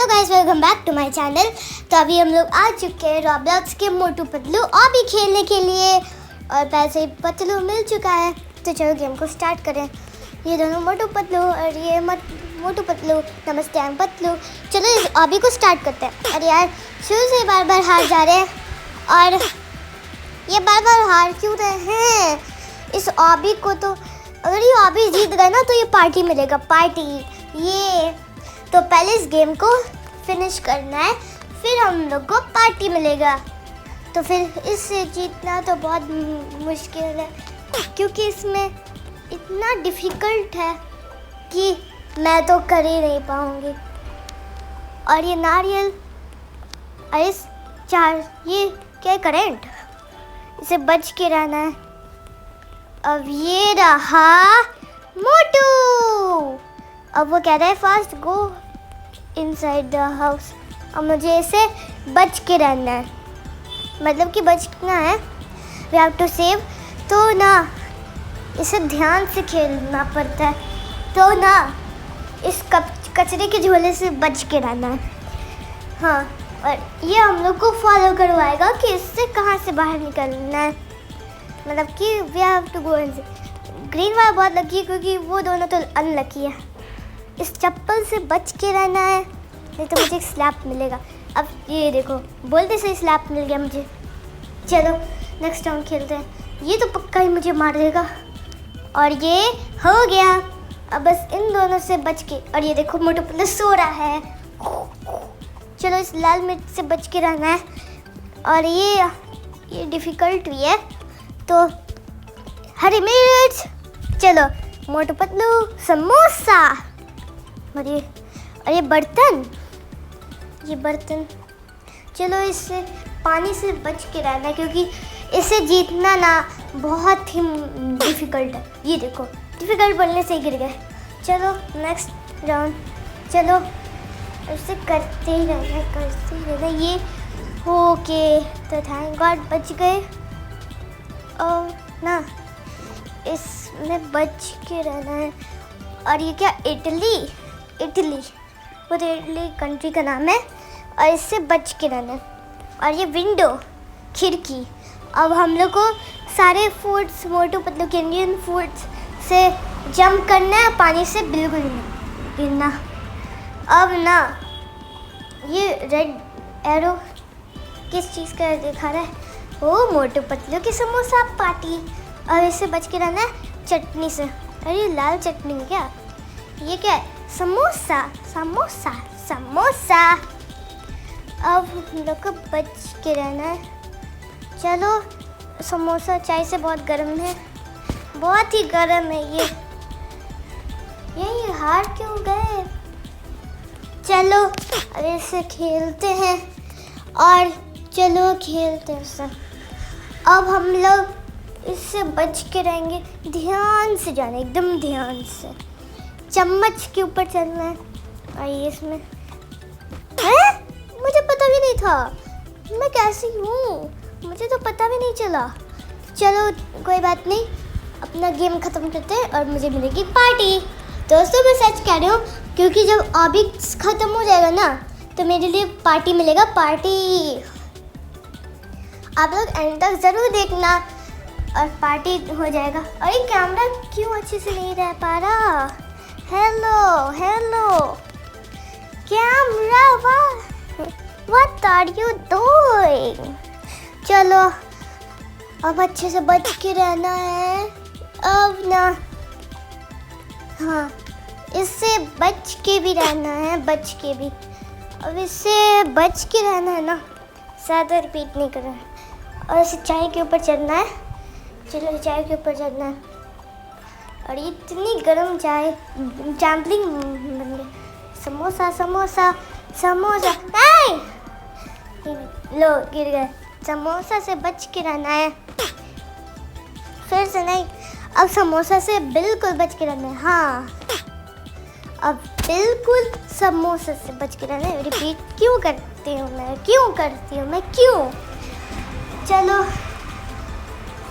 Hello guys, welcome back to my channel. तो अभी हम लोग आ चुके हैं रॉब्लॉक्स के मोटू पतलू ऑबी खेलने के लिए और पैसे पतलू मिल चुका है। तो चलो गेम को स्टार्ट करें। ये दोनों मोटू पतलू और ये मोटू पतलू, नमस्ते आई एम पतलू। चलो इस ऑबी को स्टार्ट करते हैं। अरे यार शुरू से बार बार हार जा रहे हैं और ये बार बार हार क्यों रहे हैं इस ऑबी को। तो अगर ये ऑबी जीत गए ना तो ये पार्टी मिलेगा, पार्टी। ये तो पहले इस गेम को फिनिश करना है, फिर हम लोग को पार्टी मिलेगा। तो फिर इससे जीतना तो बहुत मुश्किल है क्योंकि इसमें इतना डिफ़िकल्ट है कि मैं तो कर ही नहीं पाऊँगी। और ये नारियल और इस चार ये क्या करंट, इसे बच के रहना है। अब ये रहा मोटू। अब वो कह रहा है fast go inside the house. अब मुझे इसे बच के रहना है, मतलब कि बचना है। We have to save. तो ना इसे ध्यान से खेलना पड़ता है, तो ना इस कचरे के झोले से बच के रहना है। हाँ, और ये हम लोग को फॉलो करवाएगा कि इससे कहाँ से बाहर निकलना है, मतलब कि we have to go in. Green वाला बहुत लकी है क्योंकि वो दोनों तो अनलकी है। इस चप्पल से बच के रहना है, नहीं तो मुझे एक स्लैप मिलेगा। अब ये देखो, बोलते से स्लैप मिल गया मुझे। चलो नेक्स्ट राउंड खेलते हैं। ये तो पक्का ही मुझे मार देगा और ये हो गया। अब बस इन दोनों से बच के, और ये देखो मोटू पतलू सो रहा है। चलो इस लाल मिर्च से बच के रहना है। और ये डिफ़िकल्ट भी है, तो हरी मिर्च। चलो मोटू पतलू समोसा। और ये बर्तन, ये बर्तन। चलो इससे पानी से बच के रहना है क्योंकि इसे जीतना ना बहुत ही डिफ़िकल्ट है। ये देखो डिफ़िकल्ट बोलने से ही गिर गए। चलो नेक्स्ट राउंड। चलो ऐसे करते ही रहना। ये ओके, तो थैंक गॉड बच गए। और ना इसमें बच के रहना है। और ये क्या, इटली, वो तो इटली कंट्री का नाम है। और इससे बच के रहना है। और ये विंडो, खिड़की। अब हम लोग को सारे फूड्स, मोटू पतलू के इंडियन फूड्स से जंप करना है, पानी से बिल्कुल नहीं गिरना। अब ना ये रेड एरो किस चीज़ का दिखा रहा है? ओ मोटू पतलू की समोसा पार्टी। और इससे बच के रहना है चटनी से। अरे लाल चटनी है क्या? ये क्या है? समोसा, समोसा, समोसा। अब हम लोग को बच के रहना है। चलो समोसा चाय से बहुत गर्म है, बहुत ही गर्म है ये हार क्यों गए? चलो अब इससे खेलते हैं और चलो खेलते हैं सर। अब हम लोग इससे बच के रहेंगे, ध्यान से जाना, एकदम ध्यान से। चम्मच के ऊपर चलना है। और ये इसमें है, मुझे पता भी नहीं था मैं कैसी हूँ, मुझे तो पता भी नहीं चला। चलो कोई बात नहीं, अपना गेम ख़त्म करते हैं और मुझे मिलेगी पार्टी। दोस्तों मैं सच कह रही हूँ क्योंकि जब ऑबी ख़त्म हो जाएगा ना तो मेरे लिए पार्टी मिलेगा, पार्टी। आप लोग एंड तक ज़रूर देखना और पार्टी हो जाएगा। और ये कैमरा क्यों अच्छे से नहीं रह पा रहा? Hello camera, what are you doing? चलो अब अच्छे से बच के रहना है। अब ना, हाँ इससे बच के भी रहना है, बच के भी। अब इससे बच के रहना है ना, ज़्यादा रिपीट नहीं करना है। और इसे चाय के ऊपर चढ़ना है। चलो चाय के ऊपर चढ़ना है। और इतनी गर्म चाय, चैम्पलिंग बन गई। समोसा, समोसा, समोसा। नहीं, लो गिर गए। समोसा से बच के रहना है, फिर से नहीं। अब समोसा से बिल्कुल बच के रहना है। हाँ अब बिल्कुल समोसा से बच के रहना है। रिपीट क्यों करती हूँ मैं, क्यों? चलो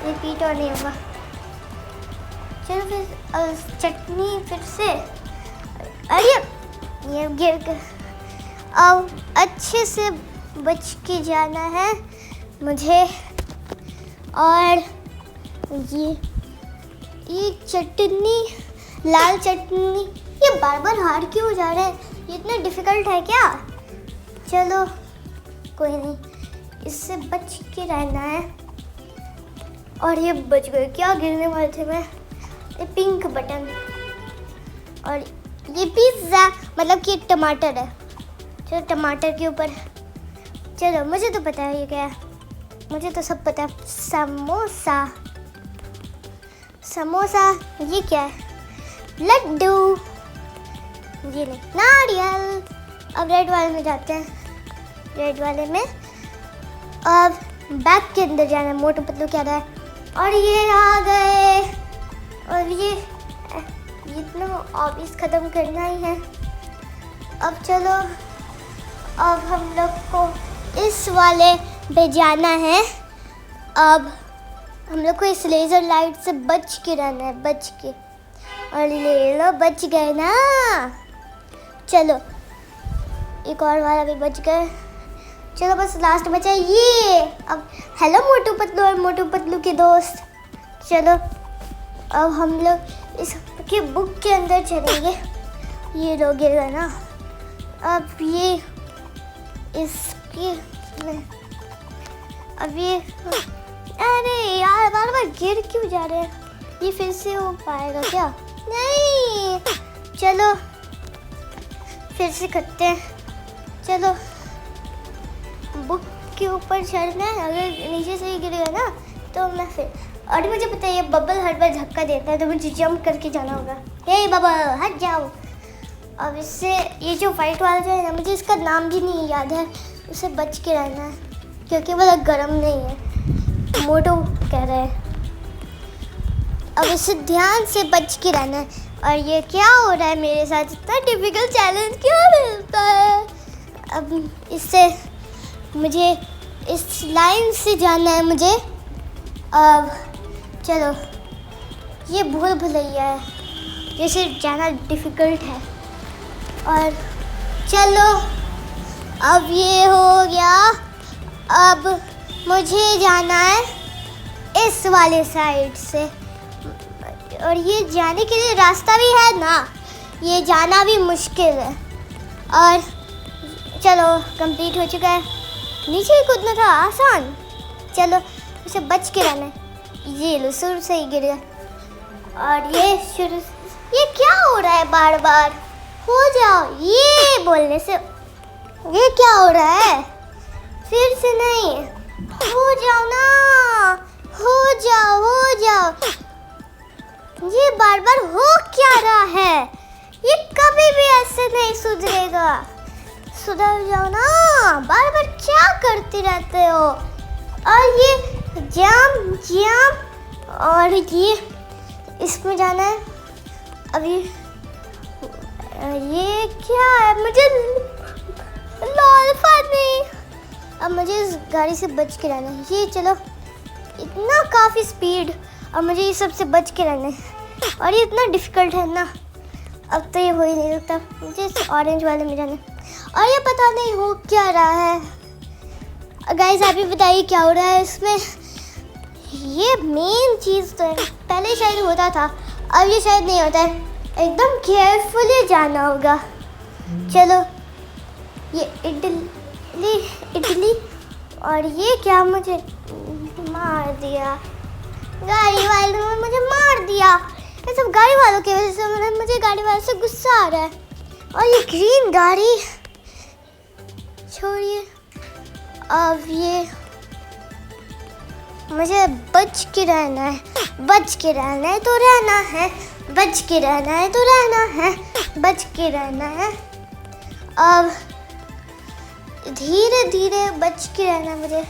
रिपीट और नहीं होगा। चलो फिर चटनी फिर से। अरे ये गिर गया। अब अच्छे से बच के जाना है मुझे। और ये चटनी, लाल चटनी, ये बार बार हार्ड क्यों हो जा रहा है? ये इतना डिफिकल्ट है क्या? चलो कोई नहीं, इससे बच के रहना है। और ये बच गए, क्या गिरने वाले थे मैं। ये पिंक बटन और ये पिज्ज़ा, मतलब कि टमाटर है। चलो टमाटर के ऊपर, चलो मुझे तो पता है ये क्या है, मुझे तो सब पता है। समोसा, समोसा, ये क्या है? लड्डू, ये नहीं, नारियल। अब रेड वाले में जाते हैं, रेड वाले में अब बैग के अंदर जाना है। मोटू पतलू क्या रहा है? और ये आ गए। और ये इतना ऑब्वियस ख़त्म करना ही है। अब चलो, अब हम लोग को इस वाले पे जाना है। अब हम लोग को इस लेज़र लाइट से बच के रहना है, बच के। और ले लो, बच गए ना। चलो एक और वाला भी बच गए। चलो बस लास्ट बचा है ये। अब हेलो मोटू पतलू और मोटू पतलू के दोस्त, चलो अब हम लोग इसके बुक के अंदर चलेंगे। ये लोग गिर गए ना। अब ये इसके में, अब ये, अरे यार बार बार गिर क्यों जा रहे हैं? ये फिर से हो पाएगा क्या? नहीं, चलो फिर से करते हैं। चलो बुक के ऊपर चढ़ना है। अगर नीचे से ही गिरेगा ना तो मैं फिर, और मुझे पता है ये बबल हर बार धक्का देता है, तो मुझे जंप करके जाना होगा। हे बबल हट जाओ। अब इससे ये जो वाइट वाला जो है ना, मुझे इसका नाम भी नहीं याद है, उसे बच के रहना है क्योंकि वो गर्म नहीं है, मोटू कह रहे हैं। अब इसे ध्यान से बच के रहना है। और ये क्या हो रहा है मेरे साथ? इतना डिफिकल्ट चैलेंज क्यों मिलता है? अब इससे मुझे इस लाइन से जाना है मुझे। अब चलो, ये भूल भुलैया है, जैसे जाना डिफ़िकल्ट है। और चलो अब ये हो गया। अब मुझे जाना है इस वाले साइड से। और ये जाने के लिए रास्ता भी है ना, ये जाना भी मुश्किल है। और चलो कंप्लीट हो चुका है। नीचे ही कूदना था आसान। चलो उसे बच के रहना है। ये लो, शुरू से ही गिर गया। और ये शुरू, ये क्या हो रहा है? बार बार हो जाओ, ये बोलने से ये क्या हो रहा है? फिर से नहीं, हो जाओ ना, हो जाओ, हो जाओ। ये बार बार हो क्या रहा है? ये कभी भी ऐसे नहीं सुधरेगा। सुधर जाओ ना, बार बार क्या करते रहते हो? और ये जाम जाम, और ये इसमें जाना है। अभी ये क्या है? मुझे लॉलीपॉप नहीं। अब मुझे इस गाड़ी से बच के रहना है। ये चलो, इतना काफ़ी स्पीड, और मुझे ये सबसे बच के रहना है। और ये इतना डिफ़िकल्ट है ना, अब तो ये हो ही नहीं सकता। मुझे इस ऑरेंज वाले में जाना है। और ये पता नहीं हो क्या रहा है। गाइस आप भी बताइए क्या हो रहा है इसमें। ये मेन चीज़ तो है, पहले शायद होता था, अब ये शायद नहीं होता है। एकदम केयरफुली जाना होगा। चलो ये इडली इडली, और ये क्या, मुझे मार दिया गाड़ी वालों ने, मुझे मार दिया। ये सब गाड़ी वालों की वजह से, मुझे गाड़ी वालों से गुस्सा आ रहा है। और ये ग्रीन गाड़ी छोड़िए। अब ये मुझे बच के रहना है, बच के रहना है तो रहना है, बच के रहना है तो रहना है, बच के रहना है। अब धीरे धीरे बच के रहना मुझे।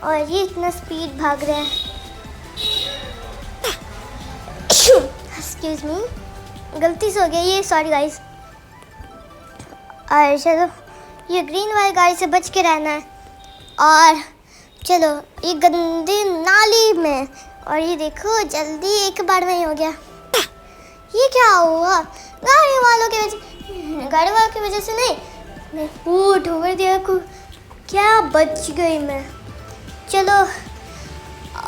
और ये इतना स्पीड भाग रहा है। एक्सक्यूज मी, गलती से हो गया ये, सॉरी गाइस। और चलो ये ग्रीन वाली गाड़ी से बच के रहना है। और चलो ये गंदी नाली में, और ये देखो जल्दी एक बार में ही हो गया। ये क्या हुआ? गाड़ी वालों की वजह से नहीं, मैं ढूंढ दिया को क्या बच गई मैं। चलो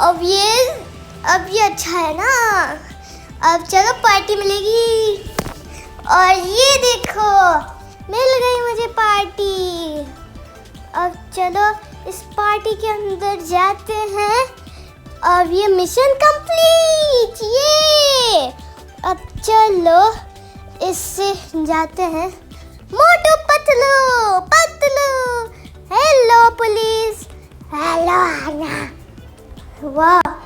अब ये अच्छा है ना। अब चलो पार्टी मिलेगी। और ये देखो मिल गई मुझे पार्टी। अब चलो इस पार्टी के अंदर जाते हैं। अब ये मिशन कंप्लीट। ये अब चलो इससे जाते हैं। Motu Patlu Patlu. Hello police. Hello आना। वाह